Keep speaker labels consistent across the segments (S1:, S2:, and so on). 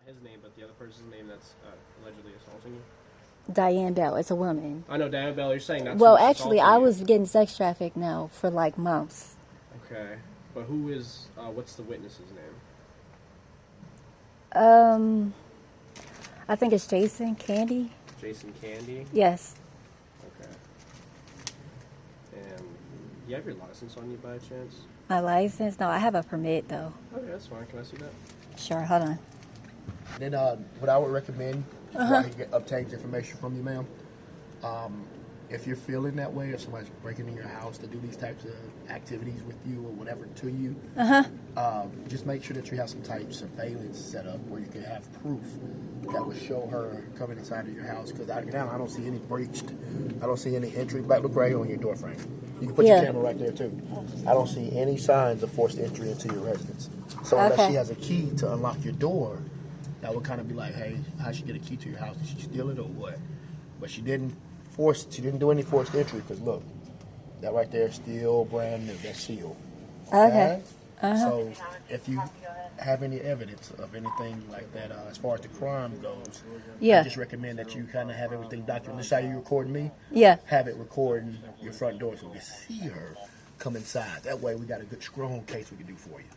S1: his name, but the other person's name that's allegedly assaulting you?
S2: Diane Bell. It's a woman.
S1: I know Diane Bell. You're saying that's
S2: Well,
S1: who's
S2: actually,
S1: assaulting
S2: I
S1: you.
S2: was getting sex trafficked now for like months.
S1: Okay, but who is? What's the witness's name?
S2: I think it's Jason Candy.
S1: Jason Candy.
S2: Yes.
S1: Okay. And do you have your license on you by chance?
S2: My license? No, I have a permit though.
S1: Okay, that's fine. Can I see that?
S2: Sure. Hold on.
S3: Then what I would recommend while he obtains information from you, ma'am, if you're feeling that way, if somebody's breaking in your house to do these types of activities with you or whatever to you, just make sure that you have some type of surveillance set up where you can have proof that would show her coming inside of your house. Because now I don't see any breached. I don't see any entry. But look right here on your door frame. You can put your camera right there too. I don't see any signs of forced entry into your residence. So unless she has a key to unlock your door, that would kind of be like, hey, how'd she get a key to your house? Did she steal it or what? But she didn't do any forced entry because look, that right there is still brand new. That's sealed.
S2: Okay.
S3: So if you have any evidence of anything like that, as far as the crime goes, I just recommend that you kind of have everything documented. This is how you recording me?
S2: Yeah.
S3: Have it recording your front door so we can see her come inside. That way we got a good strong case we can do for you.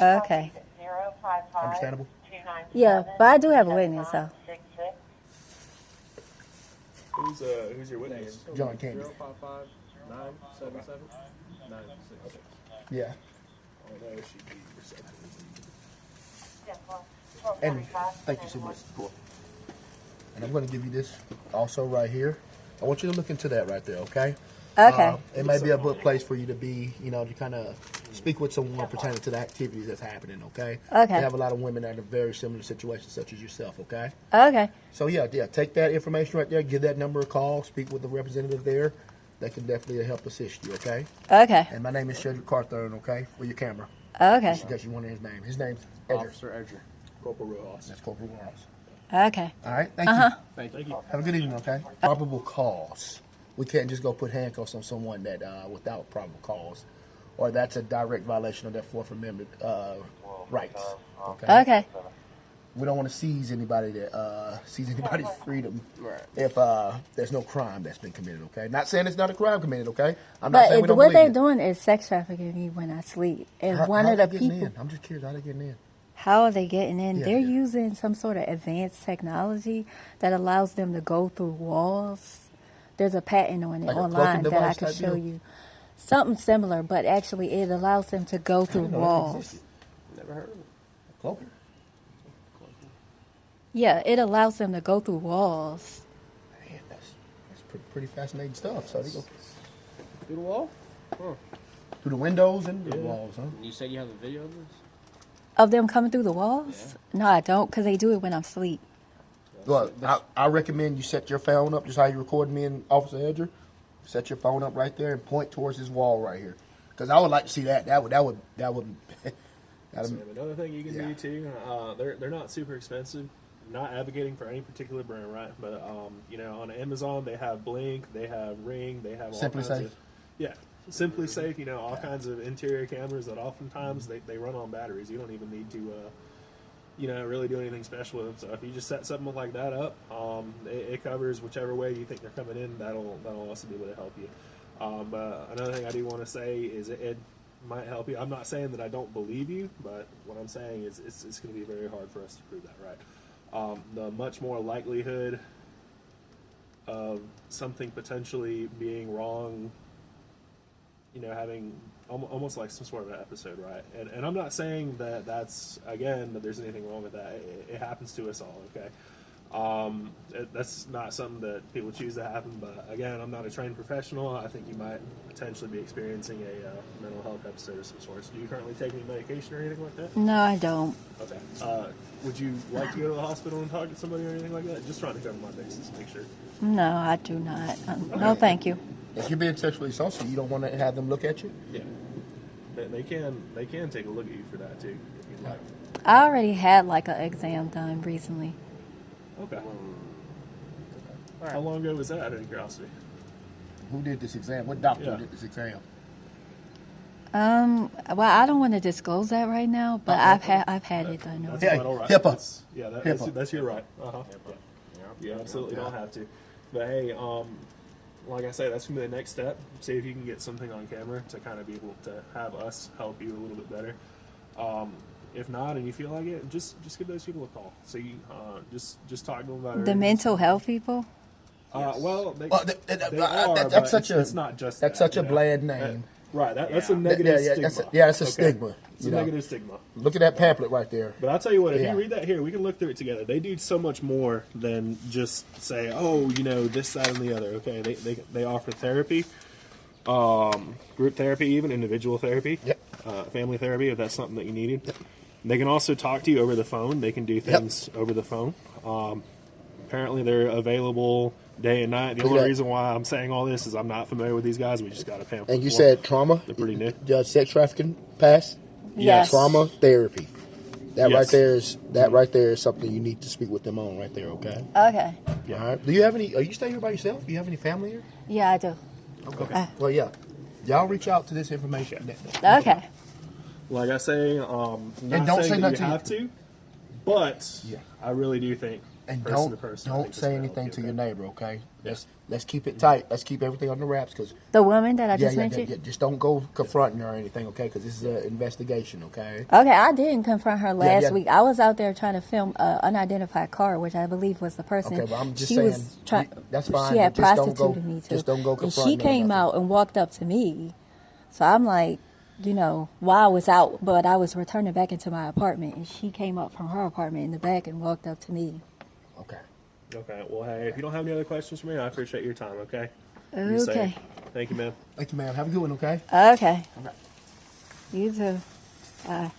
S2: Okay.
S3: Understandable?
S2: Yeah, but I do have a witness, so.
S1: Who's your witness?
S3: John Candy.
S1: 055 977 966.
S3: Yeah.
S1: Although she'd be receptive.
S3: And thank you so much. Cool. And I'm going to give you this also right here. I want you to look into that right there, okay?
S2: Okay.
S3: It may be a good place for you to be, to kind of speak with someone pertaining to the activities that's happening, okay?
S2: Okay.
S3: We have a lot of women that are in very similar situations such as yourself, okay?
S2: Okay.
S3: So, yeah, take that information right there, give that number a call, speak with the representative there. That can definitely help assist you, okay?
S2: Okay.
S3: And my name is Shedrick Carthorne, okay? For your camera.
S2: Okay.
S3: Just in case you want his name. His name's Edgar.
S1: Officer Edgar. Corporal Rojas.
S3: That's Corporal Ross.
S2: Okay.
S3: All right, thank you.
S1: Thank you.
S3: Have a good evening, okay? Probable cause. We can't just go put handcuffs on someone that without probable cause, or that's a direct violation of their Fourth Amendment rights. Okay.
S2: Okay.
S3: We don't want to seize anybody that seize anybody's freedom
S1: Right.
S3: if there's no crime that's been committed. Okay. Not saying it's not a crime committed. Okay. I'm not saying we
S2: But
S3: don't
S2: what they're
S3: believe it.
S2: doing is sex trafficking me when I sleep. And
S3: How
S2: one of the
S3: they getting
S2: people,
S3: in? I'm just curious. How they getting in?
S2: how are they getting in?
S3: Yeah,
S2: They're
S3: yeah.
S2: using some sort of advanced technology that allows them to go through walls. There's a patent on it
S3: Like a
S2: online
S3: cloaking
S2: that I
S3: device
S2: could
S3: type
S2: show
S3: deal?
S2: you. Something similar, but actually it allows them to go through
S3: didn't know that
S2: walls.
S3: existed.
S1: Never heard of it.
S3: Cloaking.
S2: Yeah, it allows them to go through walls.
S3: Man, that's pretty fascinating stuff. So they go
S1: Through the wall?
S3: through the windows and the walls, huh?
S1: You said you have a video of this?
S2: Of them coming through the walls? No, I don't, because they do it when I'm asleep.
S3: Look, I recommend you set your phone up just how you recorded me and Officer Edger. Set your phone up right there and point towards this wall right here. Because I would like to see that. That would.
S4: So another thing you can do too, they're not super expensive. Not advocating for any particular brand, right? But on Amazon they have Blink, they have Ring, they have all
S3: Simply
S4: kinds
S3: Safe.
S4: of Simply Safe. All kinds of interior cameras that oftentimes they run on batteries. You don't even need to really do anything special with them. So if you just set something like that up, it covers whichever way you think they're coming in. That'll also be able to help you. But another thing I do want to say is it might help you. I'm not saying that I don't believe you, but what I'm saying is it's going to be very hard for us to prove that, right? The much more likelihood of something potentially being wrong, having almost like some sort of an episode, right? And I'm not saying that that there's anything wrong with that. It happens to us all, okay? That's not something that people choose to happen, but again, I'm not a trained professional. I think you might potentially be experiencing a mental health episode of some sort. Do you currently take any medication or anything like that?
S2: No, I don't.
S4: Okay. Would you like to go to the hospital and talk to somebody or anything like that? Just trying to cover my bases to make sure.
S2: No, I do not. No, thank you.
S3: If you're being sexually assaulted, you don't want to have them look at you?
S4: Yeah. They can take a look at you for that too, if you'd like.
S2: I already had like an exam done recently.
S4: Okay. How long ago was that, out of curiosity?
S3: Who did this exam? What doctor
S4: Yeah.
S3: did this exam?
S2: Well, I don't want to disclose that right now, but I've had it done.
S4: That's
S3: Yeah,
S4: quite all right.
S3: HIPAA.
S4: That's your right. You absolutely don't have to. But hey, like I say, that's gonna be the next step. See if you can get something on camera to kind of be able to have us help you a little bit better. If not, and you feel like it, just give those people a call. So you just talk to them about it.
S2: The mental health people.
S4: Well, they
S3: Well,
S4: are,
S3: that's
S4: but
S3: such
S4: it's not just
S3: that's
S4: that,
S3: such a
S4: you know?
S3: bland name.
S4: Right. That's a
S1: Yeah.
S4: negative stigma.
S3: That's a
S4: Okay?
S3: stigma.
S4: It's a
S3: you know.
S4: negative stigma.
S3: Look at that pamphlet right there.
S4: But I'll tell you what, if
S3: Yeah.
S4: you read that here, we can look through it together. They do so much more than just say, oh, you know, this, that, and the other. Okay, they offer therapy, group therapy, even individual therapy,
S3: Yep.
S4: family therapy if that's something that you needed. They can also talk to you over the phone. They can do things over the phone. Apparently, they're available day and night. The
S3: Look at
S4: only
S3: that.
S4: reason why I'm saying all this is I'm not familiar with these guys. We just got a pamphlet.
S3: And you
S4: for
S3: said trauma.
S4: They're pretty new.
S3: Sex trafficking pass.
S2: Yes.
S3: Trauma therapy. That
S4: Yes.
S3: right there is something you need to speak with them on right there. Okay.
S2: Okay.
S4: Yeah.
S3: All right. Do you have any? Are you staying here by yourself? Do you have any family here?
S2: Yeah, I do.
S3: Okay. Well, yeah. Y'all reach out to this information.
S2: Okay.
S4: Like I say, not
S3: don't
S4: saying
S3: say
S4: that you
S3: nothing
S4: have to, but
S3: Yeah.
S4: I really do think
S3: And
S4: person to person, I think
S3: don't
S4: this
S3: say
S4: will help
S3: anything
S4: you,
S3: to
S4: okay?
S3: your neighbor. Okay. Let's keep it tight. Let's keep everything under wraps because
S2: The woman that I just mentioned.
S3: Just don't go confronting her or anything. Okay. Because this is an investigation. Okay.
S2: Okay, I didn't confront her last
S3: yeah.
S2: week. I was out there trying to film an unidentified car, which I believe was the person.
S3: Okay, but I'm just
S2: she
S3: saying,
S2: was trying.
S3: that's fine,
S2: She had
S3: but just don't go-
S2: prostituted me too.
S3: just don't go
S2: And
S3: confronting
S2: she
S3: her or
S2: came
S3: nothing.
S2: out and walked up to me, so I'm like, you know, while I was out, but I was returning back into my apartment, and she came up from her apartment in the back and walked up to me.
S3: Okay.
S4: Okay. Well, hey, if you don't have any other questions for me, I appreciate your time. Okay. Be safe.
S2: Okay.
S4: Thank you, man.
S3: Thank you, ma'am. Have a good one. Okay.
S2: Okay.
S3: Okay.
S2: You too. Bye.